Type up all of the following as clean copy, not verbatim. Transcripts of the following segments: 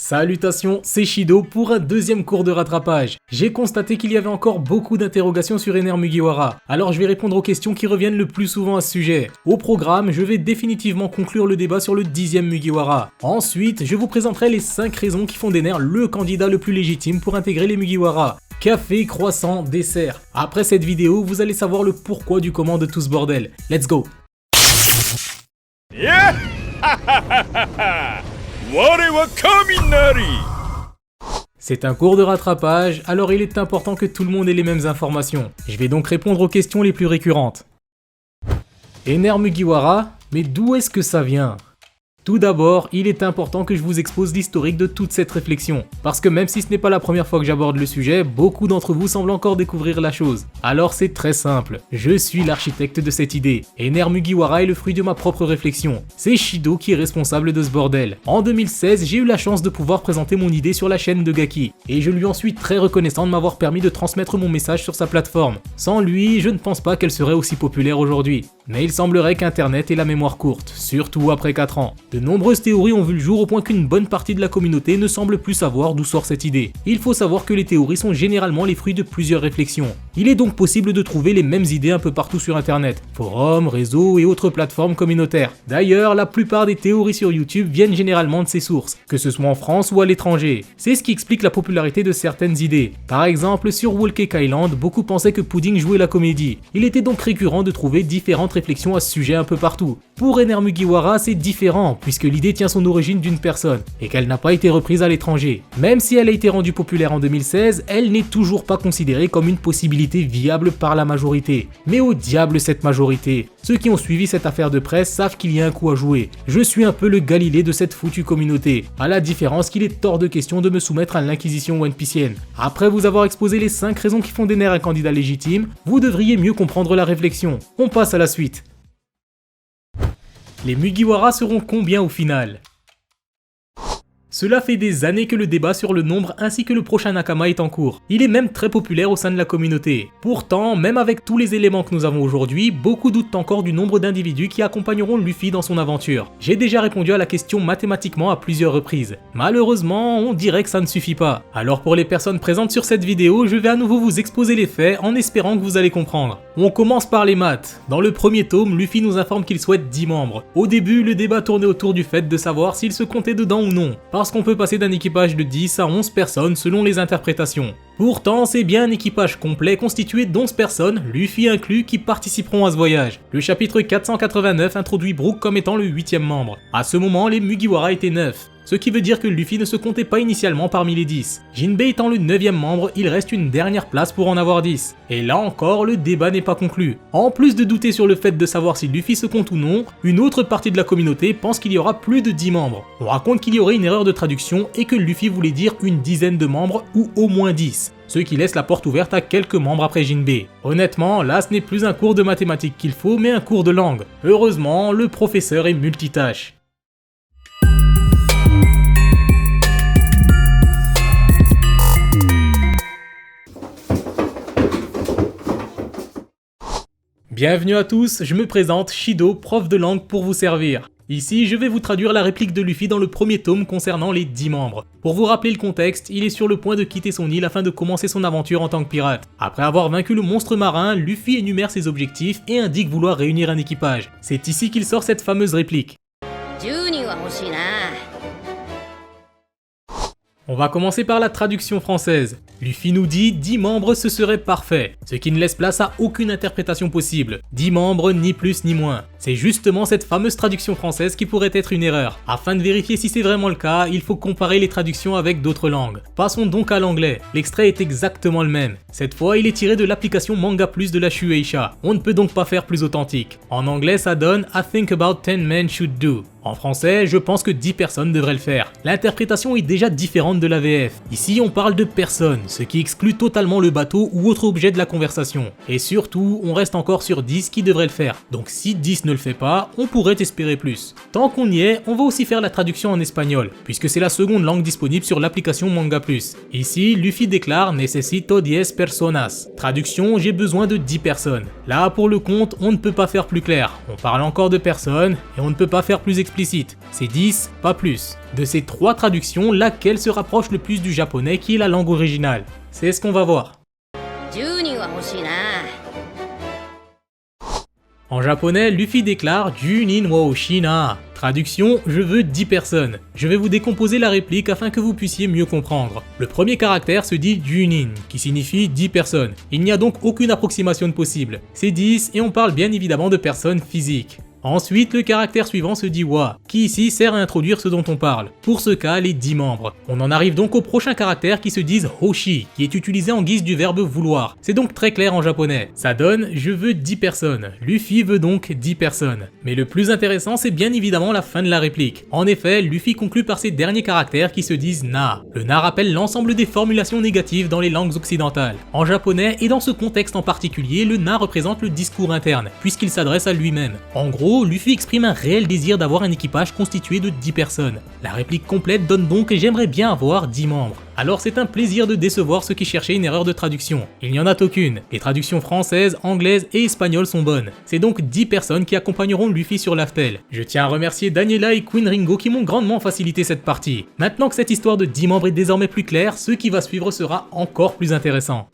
Salutations, c'est Shido pour un deuxième cours de rattrapage. J'ai constaté qu'il y avait encore beaucoup d'interrogations sur Ener Mugiwara, alors je vais répondre aux questions qui reviennent le plus souvent à ce sujet. Au programme, je vais définitivement conclure le débat sur le 10e Mugiwara. Ensuite, je vous présenterai les 5 raisons qui font d'Ener le candidat le plus légitime pour intégrer les Mugiwara. Café, croissant, dessert. Après cette vidéo, vous allez savoir le pourquoi du comment de tout ce bordel. Let's go! Yeah! C'est un cours de rattrapage, alors il est important que tout le monde ait les mêmes informations. Je vais donc répondre aux questions les plus récurrentes. Ener Mugiwara, mais d'où est-ce que ça vient ? Tout d'abord, il est important que je vous expose l'historique de toute cette réflexion, parce que même si ce n'est pas la première fois que j'aborde le sujet, beaucoup d'entre vous semblent encore découvrir la chose. Alors c'est très simple, je suis l'architecte de cette idée. Ener Mugiwara est le fruit de ma propre réflexion. C'est Shido qui est responsable de ce bordel. En 2016, j'ai eu la chance de pouvoir présenter mon idée sur la chaîne de Gaki, et je lui en suis très reconnaissant de m'avoir permis de transmettre mon message sur sa plateforme. Sans lui, je ne pense pas qu'elle serait aussi populaire aujourd'hui. Mais il semblerait qu'Internet ait la mémoire courte, surtout après 4 ans. De nombreuses théories ont vu le jour au point qu'une bonne partie de la communauté ne semble plus savoir d'où sort cette idée. Il faut savoir que les théories sont généralement les fruits de plusieurs réflexions. Il est donc possible de trouver les mêmes idées un peu partout sur Internet, forums, réseaux et autres plateformes communautaires. D'ailleurs, la plupart des théories sur YouTube viennent généralement de ces sources, que ce soit en France ou à l'étranger. C'est ce qui explique la popularité de certaines idées. Par exemple, sur Whole Cake Island, beaucoup pensaient que Pudding jouait la comédie. Il était donc récurrent de trouver différentes réflexions à ce sujet un peu partout. Pour Ener Mugiwara, c'est différent, puisque l'idée tient son origine d'une personne, et qu'elle n'a pas été reprise à l'étranger. Même si elle a été rendue populaire en 2016, elle n'est toujours pas considérée comme une possibilité viable par la majorité. Mais au diable cette majorité. Ceux qui ont suivi cette affaire de presse savent qu'il y a un coup à jouer. Je suis un peu le Galilée de cette foutue communauté, à la différence qu'il est hors de question de me soumettre à l'inquisition one-piecienne. Après vous avoir exposé les 5 raisons qui font d'Ener un candidat légitime, vous devriez mieux comprendre la réflexion. On passe à la suite. Les Mugiwara seront combien au final ? Cela fait des années que le débat sur le nombre ainsi que le prochain Nakama est en cours. Il est même très populaire au sein de la communauté. Pourtant, même avec tous les éléments que nous avons aujourd'hui, beaucoup doutent encore du nombre d'individus qui accompagneront Luffy dans son aventure. J'ai déjà répondu à la question mathématiquement à plusieurs reprises. Malheureusement, on dirait que ça ne suffit pas. Alors pour les personnes présentes sur cette vidéo, je vais à nouveau vous exposer les faits en espérant que vous allez comprendre. On commence par les maths. Dans le premier tome, Luffy nous informe qu'il souhaite 10 membres. Au début, le débat tournait autour du fait de savoir s'il se comptait dedans ou non. Parce qu'on peut passer d'un équipage de 10 à 11 personnes selon les interprétations. Pourtant, c'est bien un équipage complet constitué d'11 personnes, Luffy inclus, qui participeront à ce voyage. Le chapitre 489 introduit Brook comme étant le 8e membre. À ce moment, les Mugiwara étaient 9. Ce qui veut dire que Luffy ne se comptait pas initialement parmi les 10. Jinbei étant le 9e membre, il reste une dernière place pour en avoir 10. Et là encore, le débat n'est pas conclu. En plus de douter sur le fait de savoir si Luffy se compte ou non, une autre partie de la communauté pense qu'il y aura plus de 10 membres. On raconte qu'il y aurait une erreur de traduction et que Luffy voulait dire une dizaine de membres ou au moins 10. Ce qui laisse la porte ouverte à quelques membres après Jinbei. Honnêtement, là ce n'est plus un cours de mathématiques qu'il faut, mais un cours de langue. Heureusement, le professeur est multitâche. Bienvenue à tous, je me présente, Shido, prof de langue pour vous servir. Ici, je vais vous traduire la réplique de Luffy dans le premier tome concernant les 10 membres. Pour vous rappeler le contexte, il est sur le point de quitter son île afin de commencer son aventure en tant que pirate. Après avoir vaincu le monstre marin, Luffy énumère ses objectifs et indique vouloir réunir un équipage. C'est ici qu'il sort cette fameuse réplique. On va commencer par la traduction française. Luffy nous dit 10 membres ce serait parfait, ce qui ne laisse place à aucune interprétation possible. 10 membres ni plus ni moins. C'est justement cette fameuse traduction française qui pourrait être une erreur. Afin de vérifier si c'est vraiment le cas, il faut comparer les traductions avec d'autres langues. Passons donc à l'anglais. L'extrait est exactement le même. Cette fois, il est tiré de l'application Manga Plus de la Shueisha. On ne peut donc pas faire plus authentique. En anglais, ça donne I think about 10 men should do. En français, je pense que 10 personnes devraient le faire. L'interprétation est déjà différente de la VF. Ici, on parle de personnes, ce qui exclut totalement le bateau ou autre objet de la conversation. Et surtout, on reste encore sur 10 qui devraient le faire. Donc si 10 ne le fait pas, on pourrait espérer plus. Tant qu'on y est, on va aussi faire la traduction en espagnol, puisque c'est la seconde langue disponible sur l'application Manga Plus. Ici, Luffy déclare « Necesito 10 personas ». Traduction « J'ai besoin de 10 personnes ». Là, pour le compte, on ne peut pas faire plus clair. On parle encore de personnes, et on ne peut pas faire plus explicite. C'est 10, pas plus. De ces 3 traductions, laquelle se rapproche le plus du japonais qui est la langue originale? C'est ce qu'on va voir. En japonais, Luffy déclare « Junin wa Oshina ». Traduction, je veux 10 personnes. Je vais vous décomposer la réplique afin que vous puissiez mieux comprendre. Le premier caractère se dit Junin, qui signifie 10 personnes. Il n'y a donc aucune approximation possible. C'est 10 et on parle bien évidemment de personnes physiques. Ensuite, le caractère suivant se dit wa, qui ici sert à introduire ce dont on parle. Pour ce cas, les 10 membres. On en arrive donc au prochain caractère qui se dit hoshi, qui est utilisé en guise du verbe vouloir. C'est donc très clair en japonais. Ça donne je veux 10 personnes. Luffy veut donc 10 personnes. Mais le plus intéressant, c'est bien évidemment la fin de la réplique. En effet, Luffy conclut par ces derniers caractères qui se disent na. Le na rappelle l'ensemble des formulations négatives dans les langues occidentales. En japonais, et dans ce contexte en particulier, le na représente le discours interne, puisqu'il s'adresse à lui-même. En gros, Luffy exprime un réel désir d'avoir un équipage constitué de 10 personnes. La réplique complète donne donc « J'aimerais bien avoir 10 membres ». Alors c'est un plaisir de décevoir ceux qui cherchaient une erreur de traduction. Il n'y en a aucune. Les traductions françaises, anglaises et espagnoles sont bonnes. C'est donc 10 personnes qui accompagneront Luffy sur l'Aftel. Je tiens à remercier Daniela et Queen Ringo qui m'ont grandement facilité cette partie. Maintenant que cette histoire de 10 membres est désormais plus claire, ce qui va suivre sera encore plus intéressant.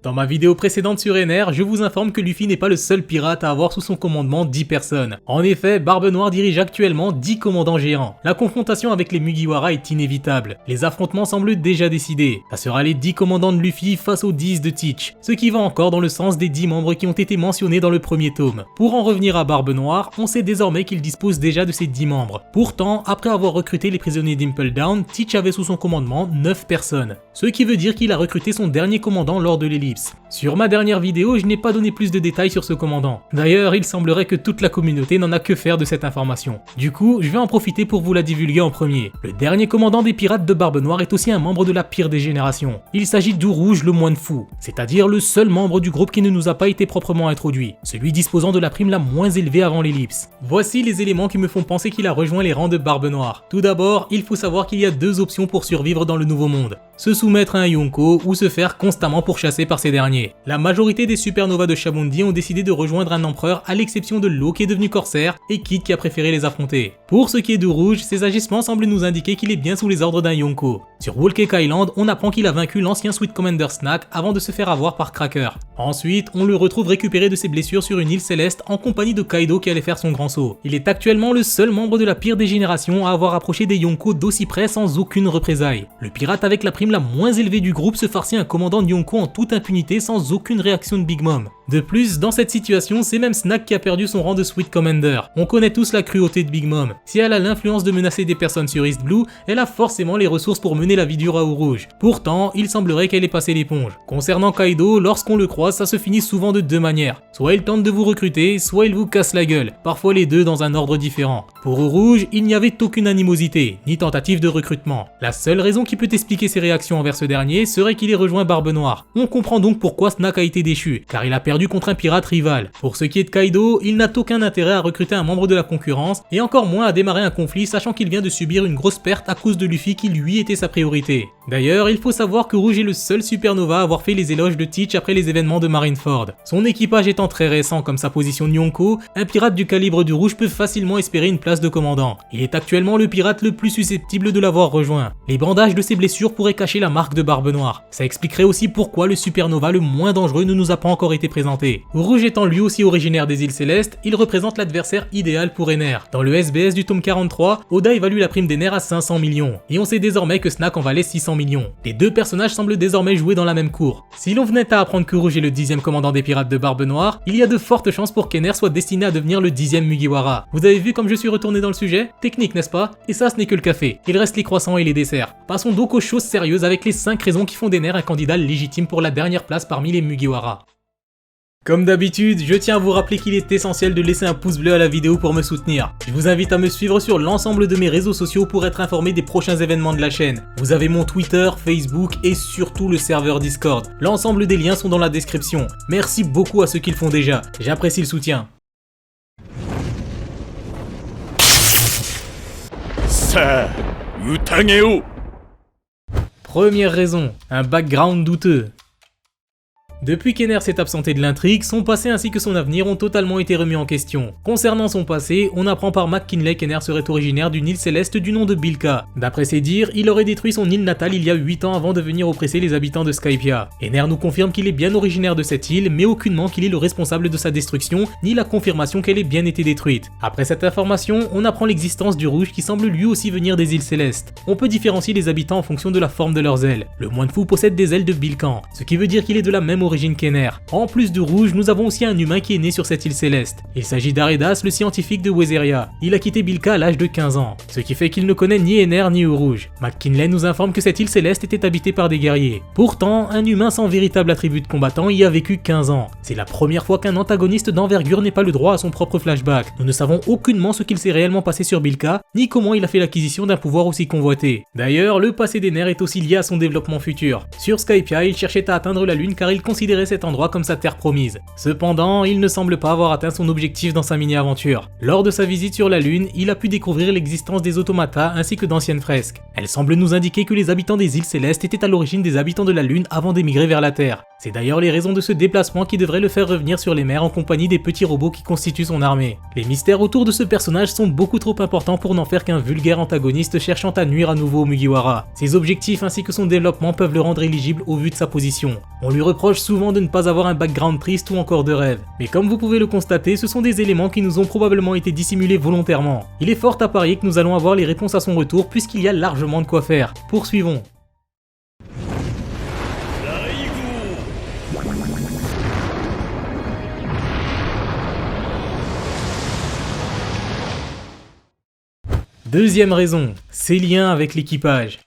Dans ma vidéo précédente sur Ener, je vous informe que Luffy n'est pas le seul pirate à avoir sous son commandement 10 personnes. En effet, Barbe Noire dirige actuellement 10 commandants géants. La confrontation avec les Mugiwara est inévitable. Les affrontements semblent déjà décidés. Ça sera les 10 commandants de Luffy face aux 10 de Teach, ce qui va encore dans le sens des 10 membres qui ont été mentionnés dans le premier tome. Pour en revenir à Barbe Noire, on sait désormais qu'il dispose déjà de ces 10 membres. Pourtant, après avoir recruté les prisonniers d'Impel Down, Teach avait sous son commandement 9 personnes. Ce qui veut dire qu'il a recruté son dernier commandant lors de l'ellipse. Sur ma dernière vidéo, je n'ai pas donné plus de détails sur ce commandant. D'ailleurs, il semblerait que toute la communauté n'en a que faire de cette information. Du coup, je vais en profiter pour vous la divulguer en premier. Le dernier commandant des pirates de Barbe Noire est aussi un membre de la pire des générations. Il s'agit d'Urouge le moine fou, c'est-à-dire le seul membre du groupe qui ne nous a pas été proprement introduit, celui disposant de la prime la moins élevée avant l'ellipse. Voici les éléments qui me font penser qu'il a rejoint les rangs de Barbe Noire. Tout d'abord, il faut savoir qu'il y a 2 options pour survivre dans le Nouveau Monde. Se soumettre à un Yonko ou se faire constamment pourchasser par ces derniers. La majorité des supernovas de Shabondi ont décidé de rejoindre un empereur à l'exception de Law qui est devenu corsaire et Kid qui a préféré les affronter. Pour ce qui est de Rouge, ses agissements semblent nous indiquer qu'il est bien sous les ordres d'un Yonko. Sur Whole Cake Island, on apprend qu'il a vaincu l'ancien Sweet Commander Snack avant de se faire avoir par Cracker. Ensuite, on le retrouve récupéré de ses blessures sur une île céleste en compagnie de Kaido qui allait faire son grand saut. Il est actuellement le seul membre de la pire des générations à avoir approché des Yonko d'aussi près sans aucune représaille. Le pirate avec la prime la moins élevée du groupe se farcit un commandant de Yonko en toute impunité sans aucune réaction de Big Mom. De plus, dans cette situation, c'est même Snack qui a perdu son rang de Sweet Commander. On connaît tous la cruauté de Big Mom. Si elle a l'influence de menacer des personnes sur East Blue, elle a forcément les ressources pour mener la vie dure à Eau Rouge. Pourtant, il semblerait qu'elle ait passé l'éponge. Concernant Kaido, lorsqu'on le croise, ça se finit souvent de 2 manières. Soit il tente de vous recruter, soit il vous casse la gueule. Parfois les deux dans un ordre différent. Pour Eau Rouge, il n'y avait aucune animosité, ni tentative de recrutement. La seule raison qui peut expliquer ses réactions envers ce dernier serait qu'il ait rejoint Barbe Noire. On comprend donc pourquoi Snack a été déchu, car il a perdu contre un pirate rival. Pour ce qui est de Kaido, il n'a aucun intérêt à recruter un membre de la concurrence, et encore moins à démarrer un conflit sachant qu'il vient de subir une grosse perte à cause de Luffy qui lui était sa priorité. D'ailleurs, il faut savoir que Rouge est le seul supernova à avoir fait les éloges de Teach après les événements de Marineford. Son équipage étant très récent comme sa position de Yonko, un pirate du calibre du Rouge peut facilement espérer une place de commandant. Il est actuellement le pirate le plus susceptible de l'avoir rejoint. Les bandages de ses blessures pourraient cacher la marque de Barbe Noire. Ça expliquerait aussi pourquoi le supernova le moins dangereux ne nous a pas encore été présenté. Rouge étant lui aussi originaire des îles Célestes, il représente l'adversaire idéal pour Ener. Dans le SBS du tome 43, Oda évalue la prime d'Ener à 500 millions, et on sait désormais que Snack en valait 600 millions. Les deux personnages semblent désormais jouer dans la même cour. Si l'on venait à apprendre que Rouge est le 10e commandant des pirates de Barbe Noire, il y a de fortes chances pour qu'Ener soit destiné à devenir le 10e Mugiwara. Vous avez vu comme je suis retourné dans le sujet? Technique, n'est-ce pas? Et ça, ce n'est que le café. Il reste les croissants et les desserts. Passons donc aux choses sérieuses avec les 5 raisons qui font d'Ener un candidat légitime pour la dernière place parmi les Mugiwara. Comme d'habitude, je tiens à vous rappeler qu'il est essentiel de laisser un pouce bleu à la vidéo pour me soutenir. Je vous invite à me suivre sur l'ensemble de mes réseaux sociaux pour être informé des prochains événements de la chaîne. Vous avez mon Twitter, Facebook et surtout le serveur Discord. L'ensemble des liens sont dans la description. Merci beaucoup à ceux qui le font déjà, j'apprécie le soutien. Première raison, un background douteux. Depuis qu'Ener s'est absenté de l'intrigue, son passé ainsi que son avenir ont totalement été remis en question. Concernant son passé, on apprend par McKinley qu'Ener serait originaire d'une île céleste du nom de Bilka. D'après ses dires, il aurait détruit son île natale il y a 8 ans avant de venir oppresser les habitants de Skypiea. Ener nous confirme qu'il est bien originaire de cette île, mais aucunement qu'il est le responsable de sa destruction, ni la confirmation qu'elle ait bien été détruite. Après cette information, on apprend l'existence du rouge qui semble lui aussi venir des îles célestes. On peut différencier les habitants en fonction de la forme de leurs ailes. Le moine fou possède des ailes de Bilkan, ce qui veut dire qu'il est de la même origine qu'Ener. En plus du rouge, nous avons aussi un humain qui est né sur cette île céleste. Il s'agit d'Aredas, le scientifique de Wezeria. Il a quitté Bilka à l'âge de 15 ans, ce qui fait qu'il ne connaît ni Ener ni rouge. McKinley nous informe que cette île céleste était habitée par des guerriers. Pourtant, un humain sans véritable attribut de combattant y a vécu 15 ans. C'est la première fois qu'un antagoniste d'envergure n'ait pas le droit à son propre flashback. Nous ne savons aucunement ce qu'il s'est réellement passé sur Bilka, ni comment il a fait l'acquisition d'un pouvoir aussi convoité. D'ailleurs, le passé d'Ener est aussi lié à son développement futur. Sur Skypiea, il cherchait à atteindre la lune car il considérait cet endroit comme sa terre promise. Cependant, il ne semble pas avoir atteint son objectif dans sa mini-aventure. Lors de sa visite sur la lune, il a pu découvrir l'existence des automatas ainsi que d'anciennes fresques. Elles semblent nous indiquer que les habitants des îles célestes étaient à l'origine des habitants de la lune avant d'émigrer vers la Terre. C'est d'ailleurs les raisons de ce déplacement qui devraient le faire revenir sur les mers en compagnie des petits robots qui constituent son armée. Les mystères autour de ce personnage sont beaucoup trop importants pour n'en faire qu'un vulgaire antagoniste cherchant à nuire à nouveau au Mugiwara. Ses objectifs ainsi que son développement peuvent le rendre éligible au vu de sa position. On lui reproche souvent de ne pas avoir un background triste ou encore de rêve. Mais comme vous pouvez le constater, ce sont des éléments qui nous ont probablement été dissimulés volontairement. Il est fort à parier que nous allons avoir les réponses à son retour puisqu'il y a largement de quoi faire. Poursuivons. Deuxième raison, ses liens avec l'équipage.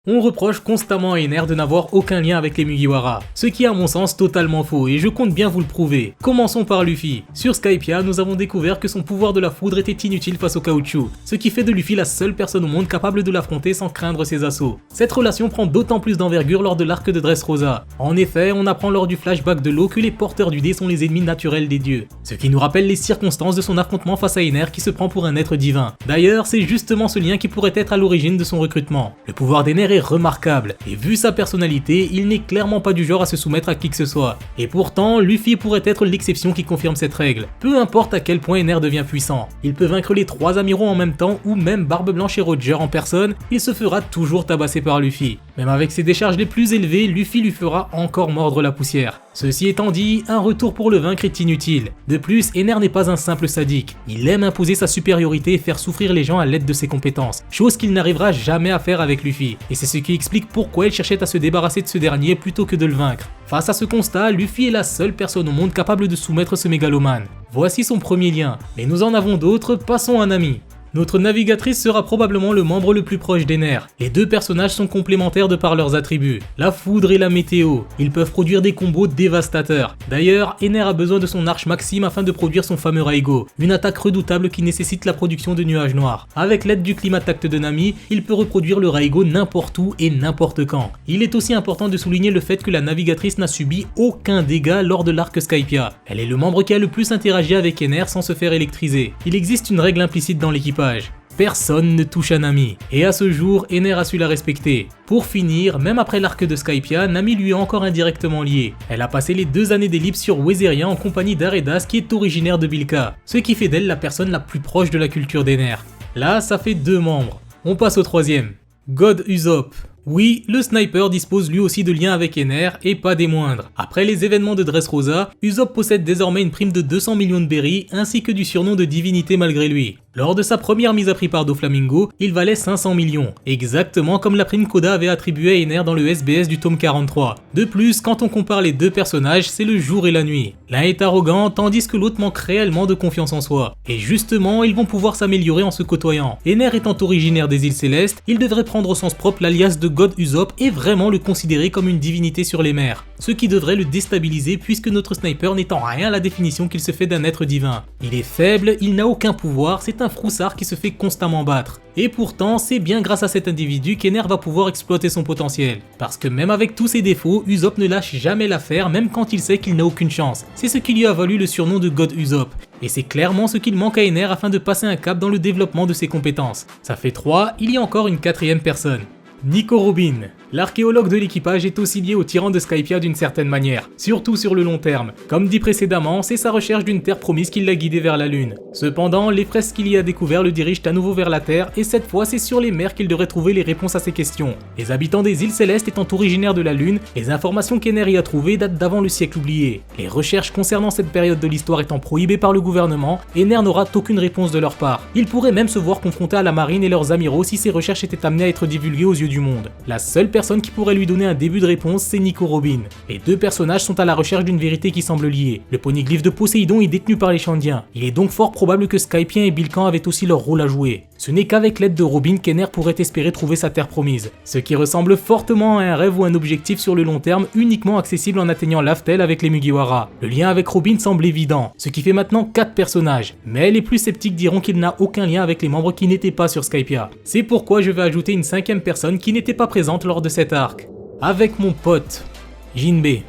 On reproche constamment à Ener de n'avoir aucun lien avec les Mugiwara, ce qui est à mon sens totalement faux et je compte bien vous le prouver. Commençons par Luffy. Sur Skypiea, nous avons découvert que son pouvoir de la foudre était inutile face au caoutchouc, ce qui fait de Luffy la seule personne au monde capable de l'affronter sans craindre ses assauts. Cette relation prend d'autant plus d'envergure lors de l'arc de Dressrosa. En effet, on apprend lors du flashback de l'eau que les porteurs du dé sont les ennemis naturels des dieux, ce qui nous rappelle les circonstances de son affrontement face à Ener qui se prend pour un être divin. D'ailleurs, c'est justement ce lien qui pourrait être à l'origine de son recrutement. Le pouvoir d'Ener est remarquable, et vu sa personnalité, il n'est clairement pas du genre à se soumettre à qui que ce soit. Et pourtant, Luffy pourrait être l'exception qui confirme cette règle. Peu importe à quel point Ener devient puissant, il peut vaincre les 3 amiraux en même temps ou même Barbe Blanche et Roger en personne, il se fera toujours tabasser par Luffy. Même avec ses décharges les plus élevées, Luffy lui fera encore mordre la poussière. Ceci étant dit, un retour pour le vaincre est inutile. De plus, Ener n'est pas un simple sadique. Il aime imposer sa supériorité et faire souffrir les gens à l'aide de ses compétences, chose qu'il n'arrivera jamais à faire avec Luffy. Et c'est ce qui explique pourquoi il cherchait à se débarrasser de ce dernier plutôt que de le vaincre. Face à ce constat, Luffy est la seule personne au monde capable de soumettre ce mégalomane. Voici son premier lien. Mais nous en avons d'autres, passons à Nami. Notre navigatrice sera probablement le membre le plus proche d'Ener. Les deux personnages sont complémentaires de par leurs attributs, la foudre et la météo. Ils peuvent produire des combos dévastateurs. D'ailleurs, Ener a besoin de son arche Maxime afin de produire son fameux Raigo, une attaque redoutable qui nécessite la production de nuages noirs. Avec l'aide du Climatact de Nami, il peut reproduire le Raigo n'importe où et n'importe quand. Il est aussi important de souligner le fait que la navigatrice n'a subi aucun dégât lors de l'arc Skypiea. Elle est le membre qui a le plus interagi avec Ener sans se faire électriser. Il existe une règle implicite dans l'équipage. Personne ne touche à Nami, et à ce jour, Ener a su la respecter. Pour finir, même après l'arc de Skypiea, Nami lui est encore indirectement liée. Elle a passé les 2 années d'ellipse sur Wezeria en compagnie d'Aredas qui est originaire de Bilka, ce qui fait d'elle la personne la plus proche de la culture d'Ener. Là, ça fait 2 membres. On passe au troisième. God Usopp. Oui, le sniper dispose lui aussi de liens avec Ener, et pas des moindres. Après les événements de Dressrosa, Usopp possède désormais une prime de 200 millions de berries, ainsi que du surnom de divinité malgré lui. Lors de sa première mise à prix par Doflamingo, il valait 500 millions, exactement comme la prime qu'Oda avait attribuée à Ener dans le SBS du tome 43. De plus, quand on compare les deux personnages, c'est le jour et la nuit. L'un est arrogant, tandis que l'autre manque réellement de confiance en soi. Et justement, ils vont pouvoir s'améliorer en se côtoyant. Ener étant originaire des îles Célestes, il devrait prendre au sens propre l'alias de God Usopp est vraiment le considérer comme une divinité sur les mers, ce qui devrait le déstabiliser puisque notre sniper n'est en rien la définition qu'il se fait d'un être divin. Il est faible, il n'a aucun pouvoir, c'est un froussard qui se fait constamment battre. Et pourtant, c'est bien grâce à cet individu qu'Ener va pouvoir exploiter son potentiel. Parce que même avec tous ses défauts, Usopp ne lâche jamais l'affaire même quand il sait qu'il n'a aucune chance. C'est ce qui lui a valu le surnom de God Usopp. Et c'est clairement ce qu'il manque à Ener afin de passer un cap dans le développement de ses compétences. Ça fait 3, il y a encore une 4e personne. Nico Robin. L'archéologue de l'équipage est aussi lié au tyran de Skypiea d'une certaine manière, surtout sur le long terme. Comme dit précédemment, c'est sa recherche d'une terre promise qui l'a guidé vers la Lune. Cependant, les fresques qu'il y a découvert le dirigent à nouveau vers la Terre et cette fois c'est sur les mers qu'il devrait trouver les réponses à ces questions. Les habitants des îles Célestes étant originaires de la Lune, les informations qu'Ener y a trouvées datent d'avant le siècle oublié. Les recherches concernant cette période de l'histoire étant prohibées par le gouvernement, Ener n'aura aucune réponse de leur part. Il pourrait même se voir confronté à la marine et leurs amiraux si ces recherches étaient amenées à être divulguées aux yeux du monde. La seule personne qui pourrait lui donner un début de réponse, c'est Nico Robin. Les deux personnages sont à la recherche d'une vérité qui semble liée. Le poneglyphe de Poséidon est détenu par les Shandiens. Il est donc fort probable que Skypiea et Bilkan avaient aussi leur rôle à jouer. Ce n'est qu'avec l'aide de Robin qu'Ener pourrait espérer trouver sa terre promise. Ce qui ressemble fortement à un rêve ou un objectif sur le long terme uniquement accessible en atteignant Laftel avec les Mugiwara. Le lien avec Robin semble évident, ce qui fait maintenant 4 personnages. Mais les plus sceptiques diront qu'il n'a aucun lien avec les membres qui n'étaient pas sur Skypiea. C'est pourquoi je vais ajouter une 5e personne qui n'était pas présente lors de cet arc. Avec mon pote, Jinbei.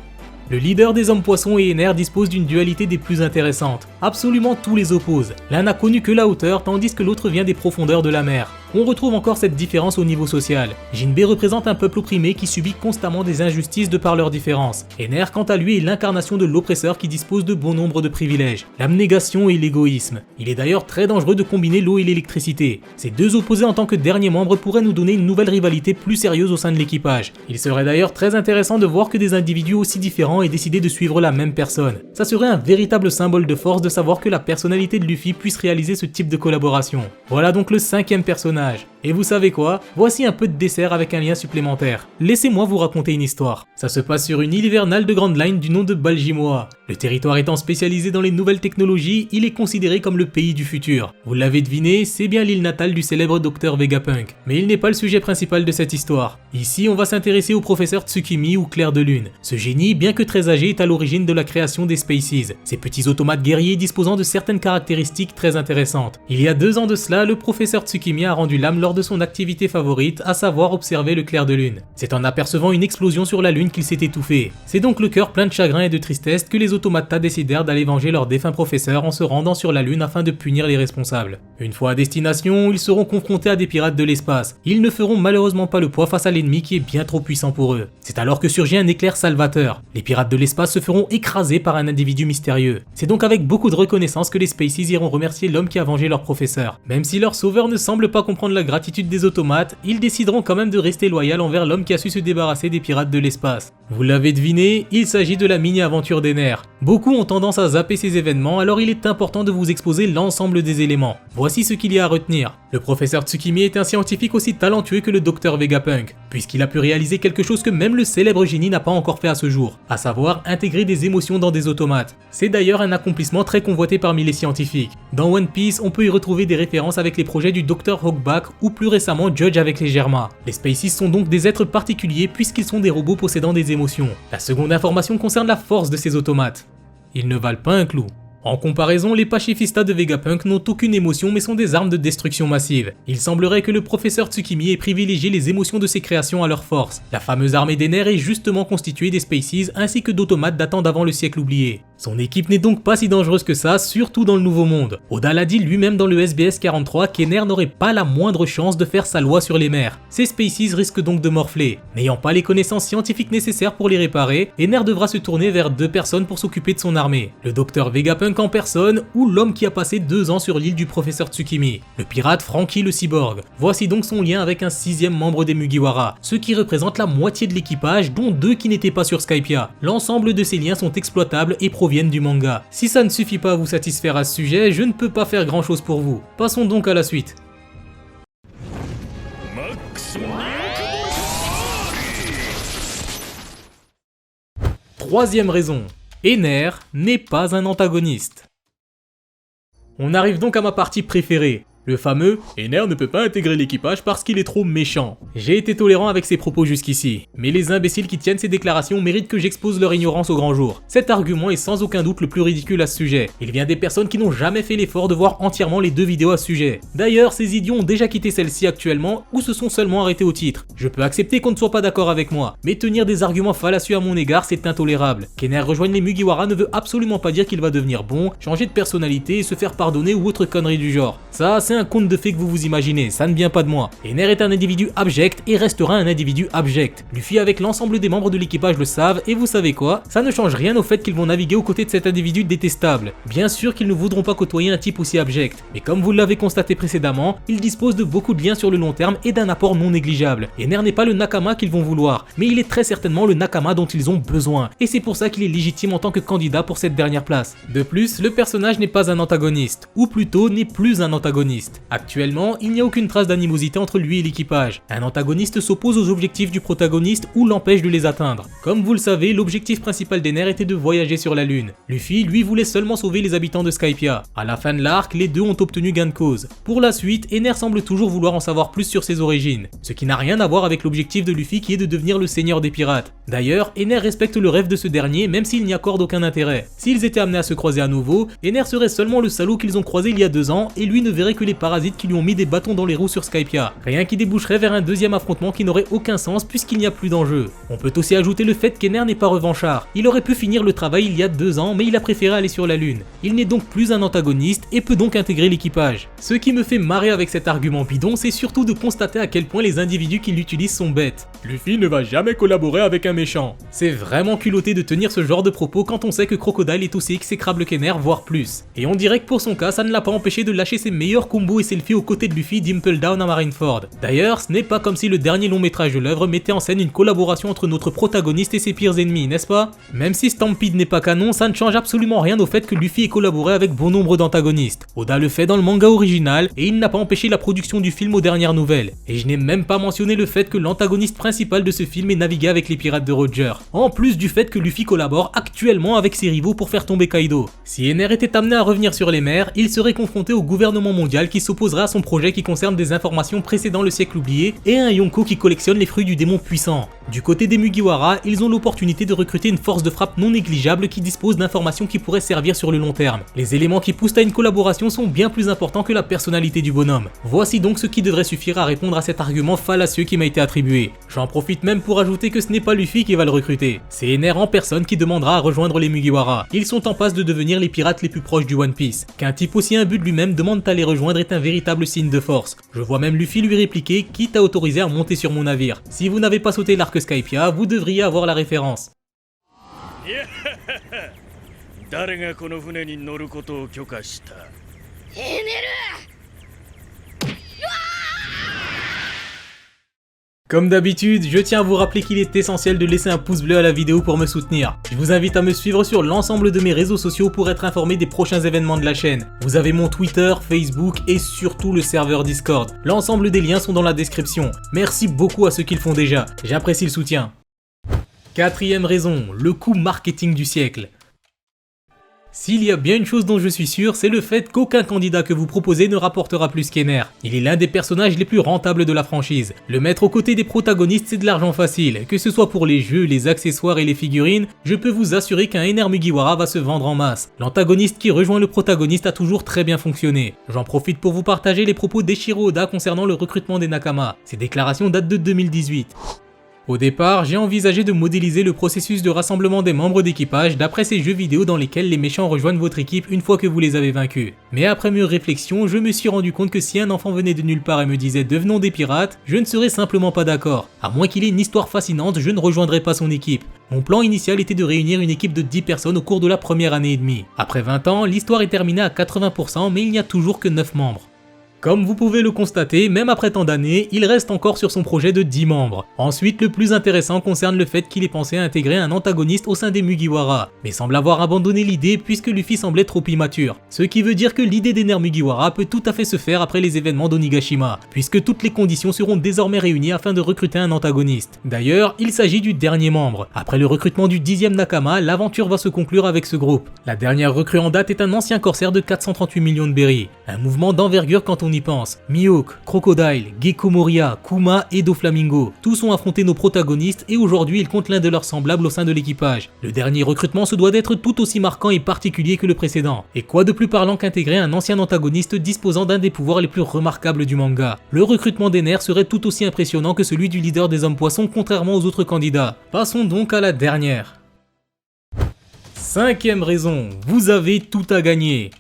Le leader des hommes poissons et Ener dispose d'une dualité des plus intéressantes. Absolument tous les opposent. L'un n'a connu que la hauteur tandis que l'autre vient des profondeurs de la mer. On retrouve encore cette différence au niveau social. Jinbei représente un peuple opprimé qui subit constamment des injustices de par leurs différences. Ener quant à lui est l'incarnation de l'oppresseur qui dispose de bon nombre de privilèges, l'abnégation et l'égoïsme. Il est d'ailleurs très dangereux de combiner l'eau et l'électricité. Ces deux opposés en tant que dernier membre pourraient nous donner une nouvelle rivalité plus sérieuse au sein de l'équipage. Il serait d'ailleurs très intéressant de voir que des individus aussi différents aient décidé de suivre la même personne. Ça serait un véritable symbole de force de savoir que la personnalité de Luffy puisse réaliser ce type de collaboration. Voilà donc le 5e personnage. Et vous savez quoi? Voici un peu de dessert avec un lien supplémentaire. Laissez-moi vous raconter une histoire. Ça se passe sur une île hivernale de Grand Line du nom de Baljimoa. Le territoire étant spécialisé dans les nouvelles technologies, il est considéré comme le pays du futur. Vous l'avez deviné, c'est bien l'île natale du célèbre Dr Vegapunk. Mais il n'est pas le sujet principal de cette histoire. Ici, on va s'intéresser au professeur Tsukimi ou Clair de Lune. Ce génie, bien que très âgé, est à l'origine de la création des Spaces, ces petits automates guerriers disposant de certaines caractéristiques très intéressantes. Il y a 2 ans de cela, le professeur Tsukimi a rendu l'âme lors de son activité favorite, à savoir observer le clair de lune. C'est en apercevant une explosion sur la lune qu'il s'est étouffé. C'est donc le cœur plein de chagrin et de tristesse que les automatas décidèrent d'aller venger leur défunt professeur en se rendant sur la lune afin de punir les responsables. Une fois à destination, ils seront confrontés à des pirates de l'espace. Ils ne feront malheureusement pas le poids face à l'ennemi qui est bien trop puissant pour eux. C'est alors que surgit un éclair salvateur. Les pirates de l'espace se feront écraser par un individu mystérieux. C'est donc avec beaucoup de reconnaissance que les Spaces iront remercier l'homme qui a vengé leur professeur. Même si leur sauveur ne semble pas comprendre la gratitude des automates, ils décideront quand même de rester loyal envers l'homme qui a su se débarrasser des pirates de l'espace. Vous l'avez deviné, il s'agit de la mini-aventure d'Ener. Beaucoup ont tendance à zapper ces événements, alors il est important de vous exposer l'ensemble des éléments. Voici ce qu'il y a à retenir. Le professeur Tsukimi est un scientifique aussi talentueux que le Dr Vegapunk, puisqu'il a pu réaliser quelque chose que même le célèbre génie n'a pas encore fait à ce jour, à savoir intégrer des émotions dans des automates. C'est d'ailleurs un accomplissement très convoité parmi les scientifiques. Dans One Piece, on peut y retrouver des références avec les projets du Dr Hawkback ou plus récemment Judge avec les Germa. Les Spaces sont donc des êtres particuliers puisqu'ils sont des robots possédant des émotions. La seconde information concerne la force de ces automates. Ils ne valent pas un clou. En comparaison, les pacifistas de Vegapunk n'ont aucune émotion mais sont des armes de destruction massive. Il semblerait que le professeur Tsukimi ait privilégié les émotions de ses créations à leur force. La fameuse armée d'Ener est justement constituée des Spaces ainsi que d'automates datant d'avant le siècle oublié. Son équipe n'est donc pas si dangereuse que ça, surtout dans le Nouveau Monde. Oda l'a dit lui-même dans le SBS 43 qu'Ener n'aurait pas la moindre chance de faire sa loi sur les mers. Ces Spaces risquent donc de morfler. N'ayant pas les connaissances scientifiques nécessaires pour les réparer, Ener devra se tourner vers 2 personnes pour s'occuper de son armée. Le docteur Vegapunk en personne ou l'homme qui a passé 2 ans sur l'île du professeur Tsukimi, le pirate Franky le cyborg. Voici donc son lien avec un 6e membre des Mugiwara, ce qui représente la moitié de l'équipage dont 2 qui n'étaient pas sur Skypiea. L'ensemble de ces liens sont exploitables et proviennent du manga. Si ça ne suffit pas à vous satisfaire à ce sujet, je ne peux pas faire grand chose pour vous. Passons donc à la suite. Troisième raison, Ener n'est pas un antagoniste. On arrive donc à ma partie préférée. Le fameux « Ener ne peut pas intégrer l'équipage parce qu'il est trop méchant ». J'ai été tolérant avec ses propos jusqu'ici, mais les imbéciles qui tiennent ces déclarations méritent que j'expose leur ignorance au grand jour. Cet argument est sans aucun doute le plus ridicule à ce sujet. Il vient des personnes qui n'ont jamais fait l'effort de voir entièrement les 2 vidéos à ce sujet. D'ailleurs, ces idiots ont déjà quitté celle-ci actuellement ou se sont seulement arrêtés au titre. Je peux accepter qu'on ne soit pas d'accord avec moi, mais tenir des arguments fallacieux à mon égard, c'est intolérable. Qu'Ener rejoigne les Mugiwara ne veut absolument pas dire qu'il va devenir bon, changer de personnalité et se faire pardonner ou autre connerie du genre. Ça, c'est un conte de fées que vous vous imaginez, ça ne vient pas de moi. Ener est un individu abject et restera un individu abject. Luffy avec l'ensemble des membres de l'équipage le savent et vous savez quoi? Ça ne change rien au fait qu'ils vont naviguer aux côtés de cet individu détestable. Bien sûr qu'ils ne voudront pas côtoyer un type aussi abject, mais comme vous l'avez constaté précédemment, il dispose de beaucoup de liens sur le long terme et d'un apport non négligeable. Ener n'est pas le Nakama qu'ils vont vouloir, mais il est très certainement le Nakama dont ils ont besoin, et c'est pour ça qu'il est légitime en tant que candidat pour cette dernière place. De plus, le personnage n'est pas un antagoniste, ou plutôt n'est plus un antagoniste. Actuellement, il n'y a aucune trace d'animosité entre lui et l'équipage. Un antagoniste s'oppose aux objectifs du protagoniste ou l'empêche de les atteindre. Comme vous le savez, l'objectif principal d'Ener était de voyager sur la Lune. Luffy, lui, voulait seulement sauver les habitants de Skypiea. À la fin de l'arc, les deux ont obtenu gain de cause. Pour la suite, Ener semble toujours vouloir en savoir plus sur ses origines, ce qui n'a rien à voir avec l'objectif de Luffy qui est de devenir le seigneur des pirates. D'ailleurs, Ener respecte le rêve de ce dernier même s'il n'y accorde aucun intérêt. S'ils étaient amenés à se croiser à nouveau, Ener serait seulement le salaud qu'ils ont croisé il y a 2 ans et lui ne verrait que les parasites qui lui ont mis des bâtons dans les roues sur Skypiea. Rien qui déboucherait vers un deuxième affrontement qui n'aurait aucun sens puisqu'il n'y a plus d'enjeu. On peut aussi ajouter le fait qu'Ener n'est pas revanchard. Il aurait pu finir le travail il y a 2 ans mais il a préféré aller sur la Lune. Il n'est donc plus un antagoniste et peut donc intégrer l'équipage. Ce qui me fait marrer avec cet argument bidon, c'est surtout de constater à quel point les individus qui l'utilisent sont bêtes. Luffy ne va jamais collaborer avec un méchant. C'est vraiment culotté de tenir ce genre de propos quand on sait que Crocodile est aussi exécrable qu'Ener, voire plus. Et on dirait que pour son cas, ça ne l'a pas empêché de lâcher ses meilleurs combos et selfies aux côtés de Luffy d'Impel Down à Marineford. D'ailleurs, ce n'est pas comme si le dernier long métrage de l'œuvre mettait en scène une collaboration entre notre protagoniste et ses pires ennemis, n'est-ce pas? Même si Stampede n'est pas canon, ça ne change absolument rien au fait que Luffy ait collaboré avec bon nombre d'antagonistes. Oda le fait dans le manga original et il n'a pas empêché la production du film aux dernières nouvelles. Et je n'ai même pas mentionné le fait que l'antagoniste principal de ce film est navigué avec les pirates de Roger. En plus du fait que Luffy collabore actuellement avec ses rivaux pour faire tomber Kaido. Si Ener était amené à revenir sur les mers, il serait confronté au gouvernement mondial qui s'opposerait à son projet qui concerne des informations précédant le siècle oublié et à un Yonko qui collectionne les fruits du démon puissant. Du côté des Mugiwara, ils ont l'opportunité de recruter une force de frappe non négligeable qui dispose d'informations qui pourraient servir sur le long terme. Les éléments qui poussent à une collaboration sont bien plus importants que la personnalité du bonhomme. Voici donc ce qui devrait suffire à répondre à cet argument fallacieux qui m'a été attribué. J'en profite même pour ajouter que ce n'est pas Luffy qui va le recruter. C'est Ener en personne qui demandera à rejoindre les Mugiwara. Ils sont en passe de devenir les pirates les plus proches du One Piece. Qu'un type aussi imbu de lui-même demande à les rejoindre est un véritable signe de force. Je vois même Luffy lui répliquer, quitte à autoriser à monter sur mon navire. Si vous n'avez pas sauté l'arc Skypiea, vous devriez avoir la référence. Comme d'habitude, je tiens à vous rappeler qu'il est essentiel de laisser un pouce bleu à la vidéo pour me soutenir. Je vous invite à me suivre sur l'ensemble de mes réseaux sociaux pour être informé des prochains événements de la chaîne. Vous avez mon Twitter, Facebook et surtout le serveur Discord. L'ensemble des liens sont dans la description. Merci beaucoup à ceux qui le font déjà, j'apprécie le soutien. 4e raison, le coup marketing du siècle. S'il y a bien une chose dont je suis sûr, c'est le fait qu'aucun candidat que vous proposez ne rapportera plus qu'Ener. Il est l'un des personnages les plus rentables de la franchise. Le mettre aux côtés des protagonistes, c'est de l'argent facile. Que ce soit pour les jeux, les accessoires et les figurines, je peux vous assurer qu'un Ener Mugiwara va se vendre en masse. L'antagoniste qui rejoint le protagoniste a toujours très bien fonctionné. J'en profite pour vous partager les propos d'Eiichiro Oda concernant le recrutement des Nakama. Ces déclarations datent de 2018. Au départ, j'ai envisagé de modéliser le processus de rassemblement des membres d'équipage d'après ces jeux vidéo dans lesquels les méchants rejoignent votre équipe une fois que vous les avez vaincus. Mais après mûre réflexion, je me suis rendu compte que si un enfant venait de nulle part et me disait « devenons des pirates », je ne serais simplement pas d'accord. À moins qu'il ait une histoire fascinante, je ne rejoindrais pas son équipe. Mon plan initial était de réunir une équipe de 10 personnes au cours de la première année et demie. Après 20 ans, l'histoire est terminée à 80%, mais il n'y a toujours que 9 membres. Comme vous pouvez le constater, même après tant d'années, il reste encore sur son projet de 10 membres. Ensuite, le plus intéressant concerne le fait qu'il ait pensé à intégrer un antagoniste au sein des Mugiwara, mais semble avoir abandonné l'idée puisque Luffy semblait trop immature. Ce qui veut dire que l'idée d'Ener Mugiwara peut tout à fait se faire après les événements d'Onigashima, puisque toutes les conditions seront désormais réunies afin de recruter un antagoniste. D'ailleurs, il s'agit du dernier membre. Après le recrutement du 10e Nakama, l'aventure va se conclure avec ce groupe. La dernière recrue en date est un ancien corsaire de 438 millions de berries. Un mouvement d'envergure quand on y pense. Mihawk, Crocodile, Gecko Moria, Kuma et Doflamingo. Tous ont affronté nos protagonistes et aujourd'hui ils comptent l'un de leurs semblables au sein de l'équipage. Le dernier recrutement se doit d'être tout aussi marquant et particulier que le précédent. Et quoi de plus parlant qu'intégrer un ancien antagoniste disposant d'un des pouvoirs les plus remarquables du manga. Le recrutement d'Ener serait tout aussi impressionnant que celui du leader des hommes poissons contrairement aux autres candidats. Passons donc à la dernière. 5e raison, vous avez tout à gagner.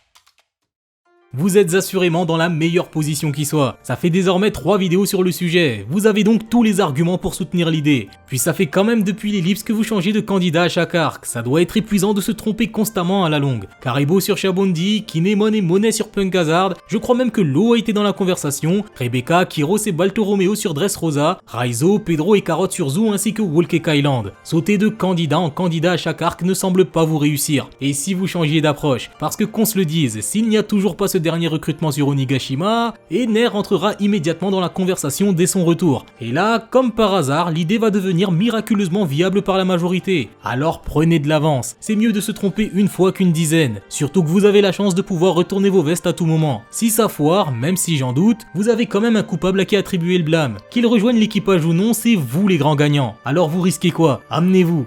Vous êtes assurément dans la meilleure position qui soit. Ça fait désormais 3 vidéos sur le sujet. Vous avez donc tous les arguments pour soutenir l'idée. Puis ça fait quand même depuis l'ellipse que vous changez de candidat à chaque arc. Ça doit être épuisant de se tromper constamment à la longue. Karibo sur Shabondi, Kinemon et Monet sur Punk Hazard. Je crois même que Lo a été dans la conversation. Rebecca, Kiros et Baltoromeo sur Dressrosa. Raizo, Pedro et Carotte sur Zoo ainsi que Whole Island. Sauter de candidat en candidat à chaque arc ne semble pas vous réussir. Et si vous changiez d'approche? Parce que qu'on se le dise, s'il n'y a toujours pas ce dernier recrutement sur Onigashima, Ener entrera immédiatement dans la conversation dès son retour. Et là, comme par hasard, l'idée va devenir miraculeusement viable par la majorité. Alors prenez de l'avance, c'est mieux de se tromper une fois qu'une dizaine. Surtout que vous avez la chance de pouvoir retourner vos vestes à tout moment. Si ça foire, même si j'en doute, vous avez quand même un coupable à qui attribuer le blâme. Qu'il rejoigne l'équipage ou non, c'est vous les grands gagnants. Alors vous risquez quoi? Amenez-vous.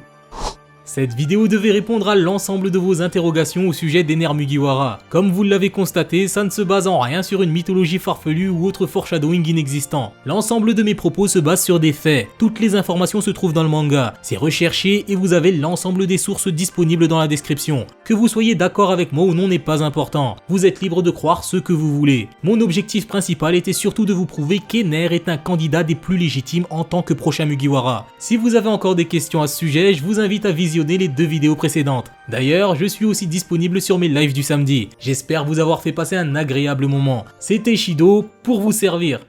Cette vidéo devait répondre à l'ensemble de vos interrogations au sujet d'Ener Mugiwara. Comme vous l'avez constaté, ça ne se base en rien sur une mythologie farfelue ou autre foreshadowing inexistant. L'ensemble de mes propos se base sur des faits. Toutes les informations se trouvent dans le manga. C'est recherché et vous avez l'ensemble des sources disponibles dans la description. Que vous soyez d'accord avec moi ou non n'est pas important. Vous êtes libre de croire ce que vous voulez. Mon objectif principal était surtout de vous prouver qu'Ener est un candidat des plus légitimes en tant que prochain Mugiwara. Si vous avez encore des questions à ce sujet, je vous invite à visionner les 2 vidéos précédentes. D'ailleurs, je suis aussi disponible sur mes lives du samedi. J'espère vous avoir fait passer un agréable moment. C'était Shido pour vous servir.